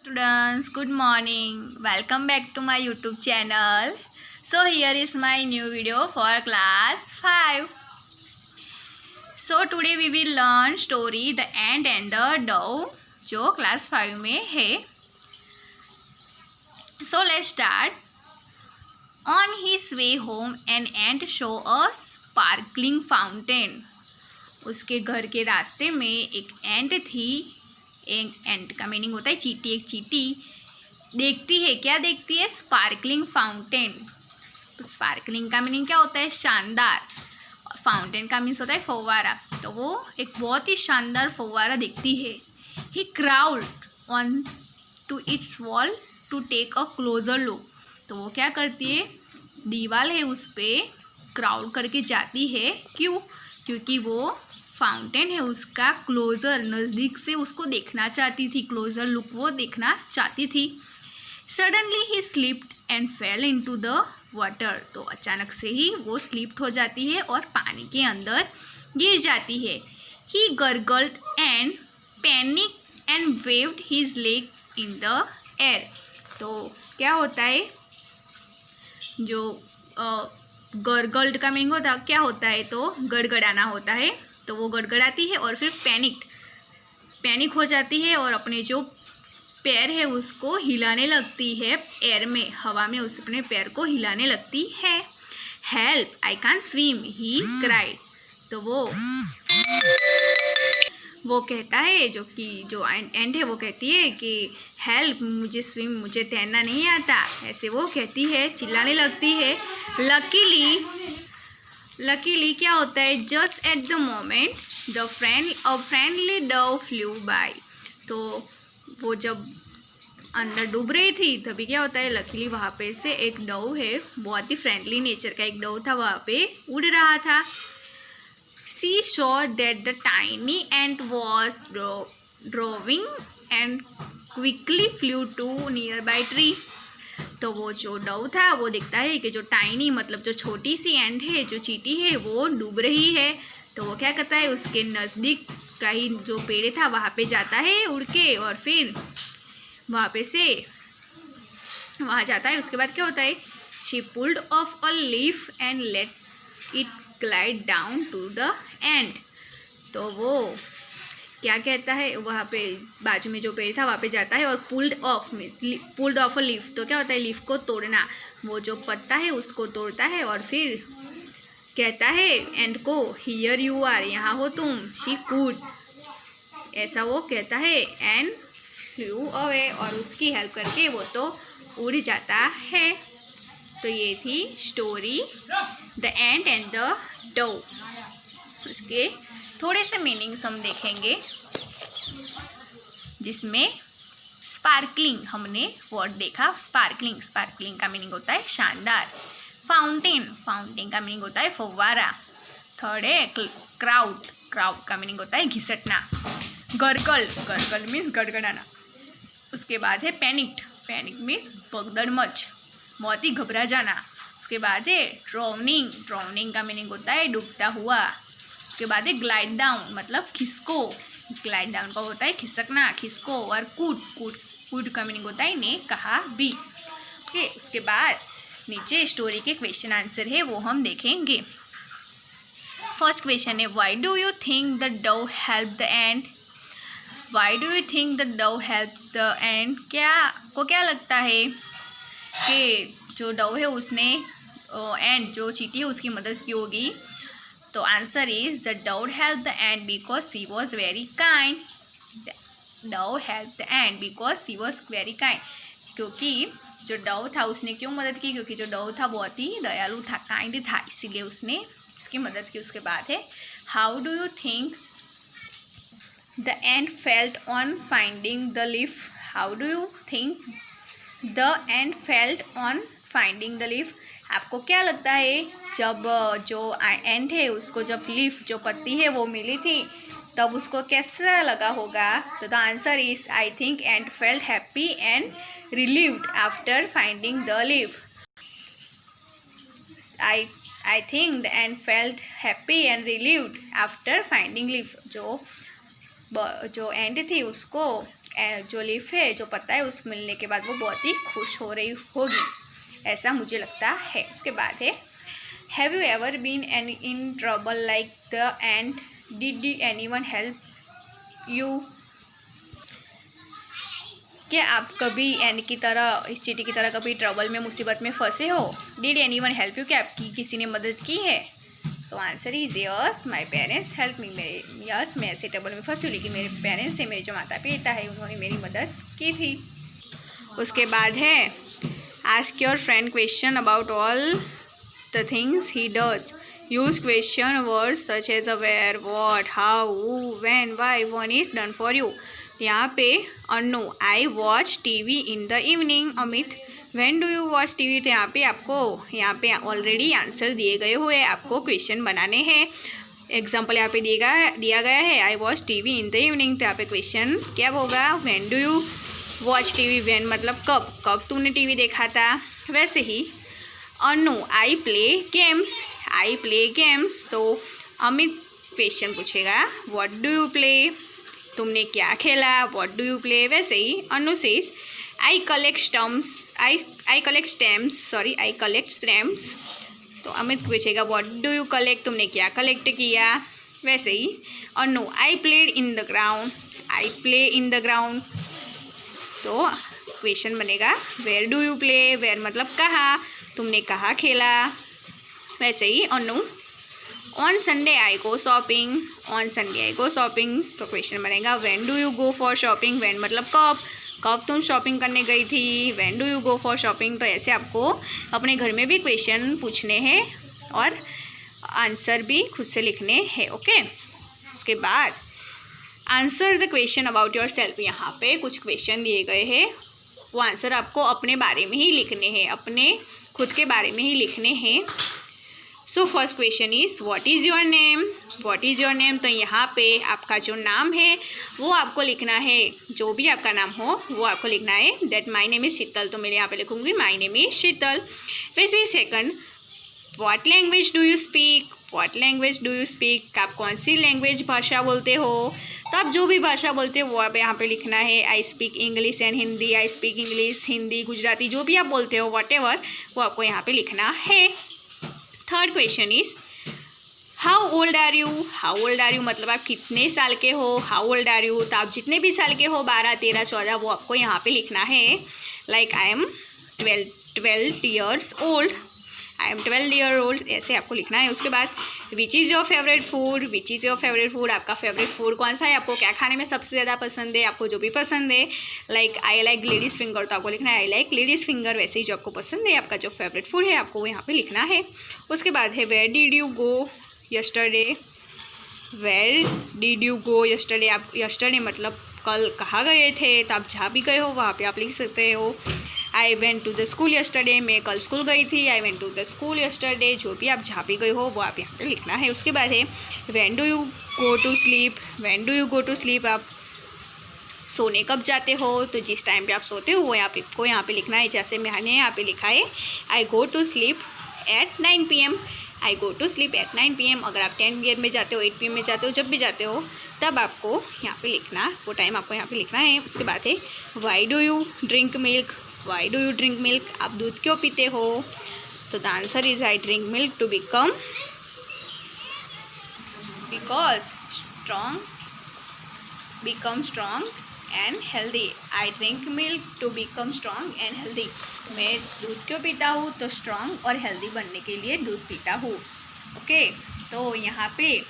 Students, good morning. Welcome back to my YouTube channel. So here is my new video for class 5. So today we will learn story The Ant and the Dove जो class 5 में है. So let's start. On his way home, an ant saw a sparkling fountain. उसके घर के रास्ते में एक एंट थी. एक एंट का मीनिंग होता है चींटी. एक चींटी देखती है. क्या देखती है? Sparkling fountain. स्पार्कलिंग का मीनिंग क्या होता है? शानदार. फाउंटेन का मीन्स होता है फव्वारा. तो वो एक बहुत ही शानदार फव्वारा देखती है. He crowd on to its wall to take a closer look. तो वो क्या करती है? दीवार है उस पर क्राउड करके जाती है. क्यों? क्योंकि वो फाउंटेन है उसका क्लोज़र नज़दीक से उसको देखना चाहती थी. क्लोज़र लुक वो देखना चाहती थी. Suddenly he slipped and fail into the water. तो अचानक से ही वो स्लिप्ड हो जाती है और पानी के अंदर गिर जाती है. He gargled and panic and waved his leg in the air. तो क्या होता है? जो गर्गल्ड का मीनिंग होता क्या होता है? तो गड़गड़ाना होता है. तो वो गड़गड़ाती है और फिर पैनिक हो जाती है और अपने जो पैर है उसको हिलाने लगती है. एयर में, हवा में उस अपने पैर को हिलाने लगती है. Help, I can swim, he cried. तो वो कहता है, जो एंट है वो कहती है कि हेल्प, मुझे तैरना नहीं आता. ऐसे वो कहती है, चिल्लाने लगती है. लकीली क्या होता है? Just at the moment a friendly dove flew by. तो वो जब अंदर डूब रही थी तभी क्या होता है? लकीली वहाँ पे से एक डव है, बहुत ही फ्रेंडली नेचर का एक डव था, वहाँ पे उड़ रहा था. She saw that the tiny ant was drowning and quickly flew to nearby tree. तो वो जो डव था वो देखता है कि जो टाइनी मतलब जो छोटी सी एंट है, जो चींटी है, वो डूब रही है. तो वो क्या करता है? उसके नज़दीक का ही जो पेड़ था वहाँ पे जाता है उड़ के और फिर वहाँ पे से वहाँ जाता है. उसके बाद क्या होता है? She pulled off a leaf and let it glide down to the end. तो वो क्या कहता है? वहाँ पे बाजू में जो पेड़ था वहाँ पे जाता है और पुल्ड ऑफ अ लीफ. तो क्या होता है? लीफ को तोड़ना. वो जो पत्ता है उसको तोड़ता है और फिर कहता है एंड को, हियर यू आर, यहाँ हो तुम. शी कूड, ऐसा वो कहता है. एंड फ्लू अवे, और उसकी हेल्प करके वो तो उड़ जाता है. तो ये थी story the ant and the Dove. उसके थोड़े से मीनिंग्स हम देखेंगे, जिसमें स्पार्कलिंग हमने वर्ड देखा. स्पार्कलिंग का मीनिंग होता है शानदार. फाउंटेन का मीनिंग होता है फव्वारा. थर्ड है क्राउड का मीनिंग होता है घिसटना. गरगल मीन्स गड़गड़ाना. उसके बाद है पैनिक मीन्स भगदड़ मच, बहुत ही घबरा जाना. उसके बाद है ड्राउनिंग का मीनिंग होता है डूबता हुआ. उसके बाद है ग्लाइड डाउन मतलब खिसको. ग्लाइड डाउन का होता है खिसकना, खिसको. और कूद का मीनिंग होता है ने कहा भी. ओके, उसके बाद नीचे स्टोरी के क्वेश्चन आंसर है वो हम देखेंगे. फर्स्ट क्वेश्चन है, why do you think the dove help the ant? Why do you think the dove help the ant? क्या लगता है कि जो डव है उसने एंट जो चींटी है उसकी मदद की होगी? तो answer is the dove help the ant because she was very kind. Dove help the ant because she was very kind. क्योंकि जो डव था उसने क्यों मदद की? क्योंकि जो डव था बहुत ही दयालु था, काइंड था, इसीलिए उसने उसकी मदद की. उसके बाद है, how do you think the ant felt on finding the leaf? How do you think the ant felt on finding the leaf? आपको क्या लगता है जब जो एंट है उसको जब लीफ जो पत्ती है वो मिली थी तब उसको कैसा लगा होगा? तो the answer is, I think ant felt happy and relieved after finding the leaf. I think the ant felt happy and relieved after finding leaf. जो एंट थी उसको जो लीफ है, जो पत्ता है, उस मिलने के बाद वो बहुत ही खुश हो रही होगी, ऐसा मुझे लगता है। उसके बाद है have you ever been in trouble like the end did anyone help you. क्या आप कभी एंड की तरह, इस चींटी की तरह कभी ट्रबल में, मुसीबत में फंसे हो। डिड एनीवन हेल्प यू, क्या आपकी किसी ने मदद की है। So answer is yes, my parents help me. Yes, मैं ऐसे ट्रबल में फंसी हूँ, लेकिन मेरे पेरेंट्स से, मेरे जो माता पिता है, उन्होंने मेरी मदद की थी। उसके बाद है ask your friend question about all the things he does. Use question words such as where, what, how, who, when, why, one is done for you. यहाँ पे Anu, I watch TV in the evening. Amit, when do you watch TV. तो यहाँ पे already answer दिए गए हुए, आपको question बनाने हैं। एग्जाम्पल यहाँ पे दिया गया है आई watch TV in the evening. तो यहाँ पे क्वेश्चन क्या होगा, when do you watch TV. When मतलब कब तुमने टीवी देखा था। वैसे ही अनु, आई प्ले गेम्स। तो अमित क्वेश्चन पूछेगा व्हाट डू यू प्ले, तुमने क्या खेला, व्हाट डू यू प्ले। वैसे ही अनु सेज आई कलेक्ट स्टैम्प्स। तो अमित पूछेगा व्हाट डू यू कलेक्ट, तुमने क्या कलेक्ट किया। वैसे ही Anu, I play in the ground. तो क्वेश्चन बनेगा where do you play, where मतलब कहाँ, तुमने कहाँ खेला। वैसे ही Anu, on Sunday I go shopping. तो क्वेश्चन बनेगा when do you go for shopping. When मतलब कब तुम शॉपिंग करने गई थी। When do you go for shopping. तो ऐसे आपको अपने घर में भी क्वेश्चन पूछने हैं और आंसर भी खुद से लिखने हैं। ओके, उसके बाद answer the question about your self. यहाँ पे कुछ क्वेश्चन दिए गए हैं, वो आंसर आपको अपने बारे में ही लिखने हैं, अपने खुद के बारे में ही लिखने हैं। So first question is what is your name. तो यहाँ पे आपका जो नाम है वो आपको लिखना है, जो भी आपका नाम हो वो आपको लिखना है। दैट माई नेम इज़ शीतल, तो मेरे यहाँ पे लिखूँगी माई नेम इज़ शीतल। वैसे second, what language do you speak. आप कौन सी लैंग्वेज भाषा बोलते हो। तो आप जो भी भाषा बोलते हो वो आप यहाँ पे लिखना है। I speak English and Hindi, I speak English, Hindi, Gujarati, जो भी आप बोलते हो व्हाटएवर, वो आपको यहाँ पे लिखना है। Third question is how old are you मतलब आप कितने साल के हो। हाउ ओल्ड आर यू, तो आप जितने भी साल के हो, 12, 13, 14, वो आपको यहाँ पे लिखना है। Like I am 12 years old, ऐसे आपको लिखना है। उसके बाद which is your favourite food, आपका फेवरेट फूड कौन सा है, आपको क्या खाने में सबसे ज़्यादा पसंद है, आपको जो भी पसंद है। Like I like ladies finger, तो आपको लिखना है आई लाइक लेडीज़ फिंगर। वैसे ही जो आपको पसंद है, आपका जो फेवरेट फूड है, आपको वो यहाँ पे लिखना है। उसके बाद है where did you go yesterday. आप यस्टरडे मतलब कल कहाँ गए थे, तो आप जहाँ भी गए हो वहाँ पे आप लिख सकते हो। I went to the school yesterday, मैं कल स्कूल गई थी। I went to the school yesterday, जो भी आप जहाँ भी गए हो वो आप यहाँ पे लिखना है। उसके बाद है when do you go to sleep, आप सोने कब जाते हो। तो जिस टाइम पे आप सोते हो वो आपको यहाँ पे लिखना है। जैसे मैंने यहाँ पे लिखा है I go to sleep at 9 PM। अगर आप 10 PM में जाते हो, 8 PM में जाते हो, जब भी जाते हो तब आपको यहाँ पे लिखना, वो टाइम आपको यहाँ पे लिखना है। उसके बाद है why do you drink milk, आप दूध क्यों पीते हो। तो the answer is I drink milk to become strong and healthy. I drink milk to become strong and healthy. मैं दूध क्यों पीता हूँ, तो स्ट्रॉन्ग और हेल्दी बनने के लिए दूध पीता हूँ। ओके, तो यहाँ पे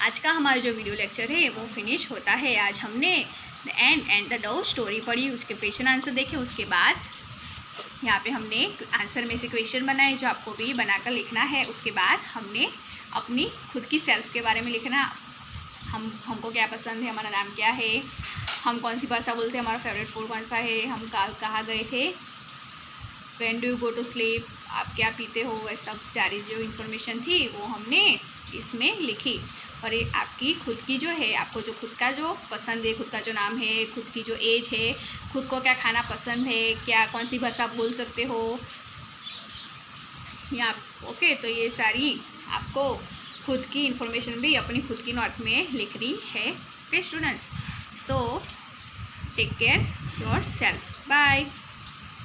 आज का हमारा जो वीडियो लेक्चर है वो फिनिश होता है। आज हमने the ant the dove story पढ़ी, उसके क्वेश्चन आंसर देखे। उसके बाद यहाँ पे हमने आंसर में से क्वेश्चन बनाए जो आपको भी बनाकर लिखना है। उसके बाद हमने अपनी खुद की सेल्फ के बारे में लिखना, हमको क्या पसंद है, हमारा नाम क्या है, हम कौन सी भाषा बोलते हैं, हमारा फेवरेट फूड कौन सा है, हम कहाँ गए थे, when do you go to sleep, आप क्या पीते हो, वह सब सारी जो इन्फॉर्मेशन थी वो हमने इसमें लिखी। और ये आपकी खुद की जो है, आपको जो खुद का जो पसंद है, खुद का जो नाम है, खुद की जो एज है, खुद को क्या खाना पसंद है, क्या कौन सी भाषा बोल सकते हो या ओके। तो ये सारी आपको खुद की इन्फॉर्मेशन भी अपनी खुद की नोट में लिखनी है। Okay students, so take care yourself, bye.